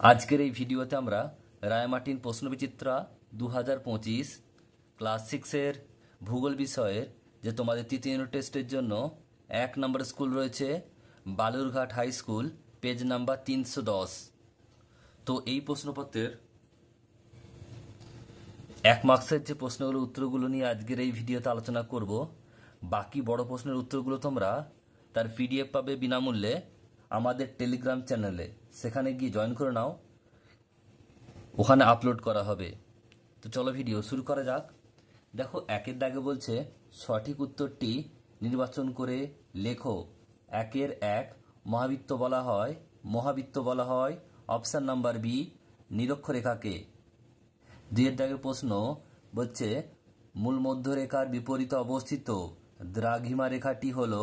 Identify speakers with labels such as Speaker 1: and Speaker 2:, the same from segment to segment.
Speaker 1: আজকের এই ভিডিওতে আমরা রায়মার্টিন প্রশ্নবিচিত্রা 2025 ক্লাস 6-এর ভূগোল বিষয়ের যে তোমাদের তৃতীয় ইউনিট টেস্টের জন্য 1 নম্বর স্কুল রয়েছে Balurghat high school, page number 310। তো এই প্রশ্নপত্রের 1 মার্কসের যে প্রশ্নগুলোর উত্তরগুলো নিয়ে আজকের এই ভিডিওতে আলোচনা করব। বাকি বড় প্রশ্নের উত্তরগুলো তোমরা তার পিডিএফ পাবে বিনামূল্যে আমাদের টেলিগ্রাম চ্যানেলে, সেখানে গিয়ে জয়েন করে নাও, ওখানে আপলোড করা হবে। তো চলো ভিডিও শুরু করা যাক। দেখো, একের দাগে বলছে সঠিক উত্তরটি নির্বাচন করে লেখো। 1 মহাবৃত্ত বলা হয় অপশন নাম্বার বি নিরক্ষরেখাকে। 2 দাগের প্রশ্ন বলছে মূল মধ্যরেখার বিপরীতে অবস্থিত দ্রাঘিমা রেখাটি হলো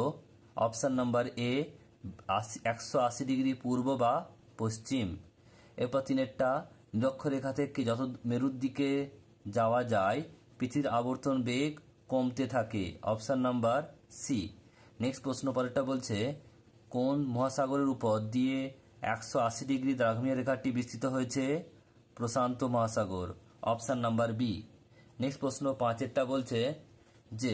Speaker 1: অপশন নাম্বার এ 180 ডিগ্রি পূর্ব বা পশ্চিম। এরপর 3টা নিরক্ষরেখা থেকে যত মেরুর দিকে যাওয়া যায় পৃথিবীর আবর্তন বেগ কমতে থাকে, অপশন নাম্বার সি। নেক্সট প্রশ্ন পরেরটা বলছে কোন মহাসাগরের উপর দিয়ে 180 ডিগ্রি দ্রাঘিমা রেখাটি বিস্তৃত হয়েছে, প্রশান্ত মহাসাগর, অপশন নাম্বার বি। নেক্সট প্রশ্ন 5-এরটা বলছে যে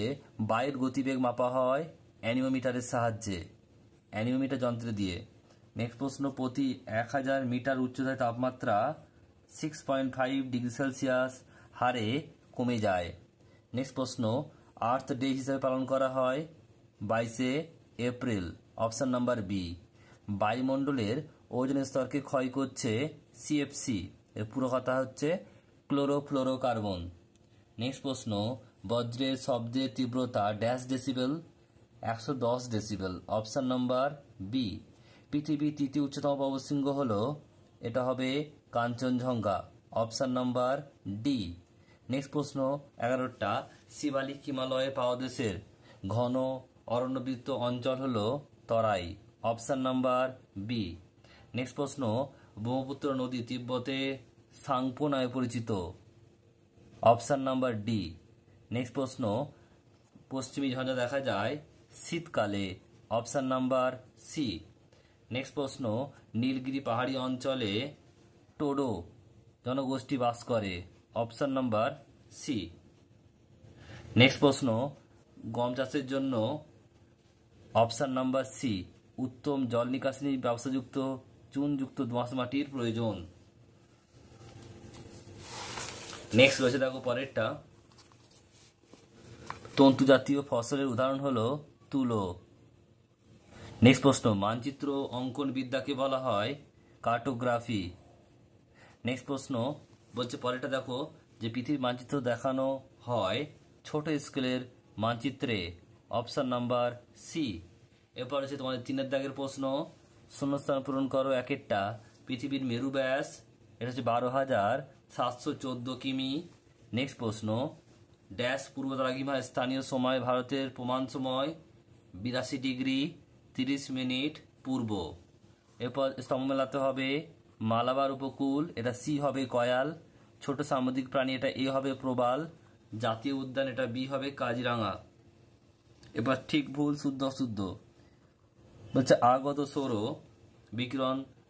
Speaker 1: বায়ুর গতিবেগ মাপা হয় অ্যানিমোমিটারের সাহায্যে, অ্যানিমোমিটার যন্ত্র দিয়ে। নেক্সট প্রশ্ন প্রতি 1000 মিটার উচ্চতায় তাপমাত্রা 6.5 ডিগ্রি সেলসিয়াস হারে কমে যায়। নেক্সট প্রশ্ন আর্থ ডে হিসেবে পালন করা হয় 22শে এপ্রিল, অপশন নাম্বার বি। বায়ুমণ্ডলের ওজোন স্তরকে ক্ষয় করছে সিএফসি, এর পুরো কথা হচ্ছে ক্লোরোফ্লোরোকার্বন। নেক্সট প্রশ্ন বজ্রের শব্দের তীব্রতা dash decibel, 110 decibel, option number B. পৃথিবীর তৃতীয় উচ্চতম পর্বতশৃঙ্গ হলো, এটা হবে Kanchenjunga, option number D. Next প্রশ্ন 11টা শিবালিক হিমালয়ের পাদদেশের ঘন অরণ্যবৃত্ত অঞ্চল হলো Terai, option number B. Next প্রশ্ন ব্রহ্মপুত্র নদী তিব্বতে সাংপো নামে পরিচিত, অপশন নাম্বার ডি। নেক্সট প্রশ্ন পশ্চিমী ঝঞ্ঝা দেখা যায় শীতকালে, অপশন নাম্বার সি। নেক্সট প্রশ্ন নীলগিরি পাহাড়ি অঞ্চলে টোডো জনগোষ্ঠী বাস করে, অপশন নাম্বার সি। নেক্সট প্রশ্ন গম চাষের জন্য, অপশন নাম্বার সি, উত্তম জল নিকাশী ব্যবস্থাযুক্ত চুনযুক্ত দোআঁশ মাটির প্রয়োজন। নেক্সট রয়েছে দেখো পরেরটা, তন্তু জাতীয় ফসলের উদাহরণ হলো তুলো। নেক্সট প্রশ্ন মানচিত্র অঙ্কন বিদ্যাকে বলা হয় কার্টোগ্রাফি। নেক্সট প্রশ্ন বলছে পরেরটা দেখো যে পৃথিবীর মানচিত্র দেখানো হয় ছোট স্কেলের মানচিত্রে, অপশন নাম্বার সি। এরপর হচ্ছে তোমাদের 3 দাগের প্রশ্ন, শূন্যস্থান পূরণ করো। 1টা পৃথিবীর মেরু ব্যাস, এটা হচ্ছে 12,714 কিমি। নেক্সট প্রশ্ন ড্যাশ পূর্ব দ্রাঘিমা স্থানীয় সময় ভারতের প্রমাণ সময় 82 ডিগ্রি 30 মিনিট পূর্ব। এরপর স্তম্ভ মেলাতে হবে মালাবার উপকূল, এটা সি হবে কয়াল। ছোট সামুদ্রিক প্রাণী, এটা এ হবে প্রবাল। জাতীয় উদ্যান, এটা বি হবে কাজিরাঙা। এবার ঠিক ভুল শুদ্ধ অশুদ্ধ বলছে আগত সৌর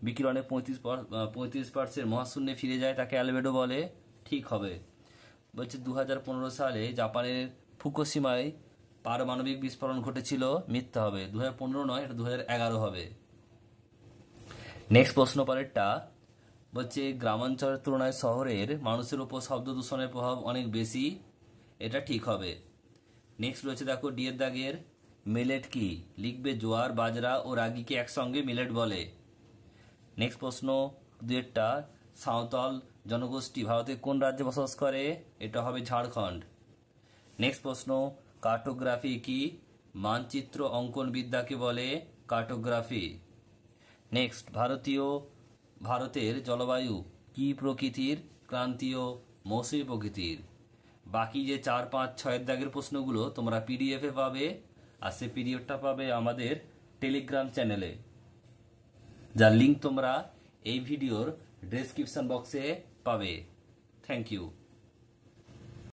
Speaker 1: বিকিরণে 35% মহাশূন্যে ফিরে যায়, তাকে অ্যালবেডো বলে, ঠিক হবে। বলছে 2015 সালে জাপানের ফুকুশিমায় পারমাণবিক বিস্ফোরণ ঘটেছিল, মিথ্যা হবে, 2015 নয়, এটা 2011 হবে। নেক্সট প্রশ্ন পরেরটা বলছে গ্রামাঞ্চলের তুলনায় শহরের মানুষের উপর শব্দ দূষণের প্রভাব অনেক বেশি, এটা ঠিক হবে। নেক্সট রয়েছে দেখো ডি এর দাগের মিলেট কি, লিখবে জোয়ার বাজরা ও রাগিকে একসঙ্গে মিলেট বলে। নেক্সট প্রশ্ন 2টা সাঁওতাল জনগোষ্ঠী ভারতের কোন রাজ্যে বসবাস করে, এটা হবে ঝাড়খণ্ড। নেক্সট প্রশ্ন কার্টোগ্রাফি কি, মানচিত্র অঙ্কন বিদ্যাকে বলে কার্টোগ্রাফি। নেক্সট ভারতের জলবায়ু কি প্রকৃতির, ক্রান্তীয় মৌসুমী প্রকৃতির। বাকি যে 4, 5, 6 দাগের প্রশ্নগুলো তোমরা পিডিএফে পাবে, আর সে পিডিএফটা পাবে আমাদের টেলিগ্রাম চ্যানেলে, যার লিঙ্ক তোমরা এই ভিডিওর ডেসক্রিপশন বক্সে পাবে। Thank you.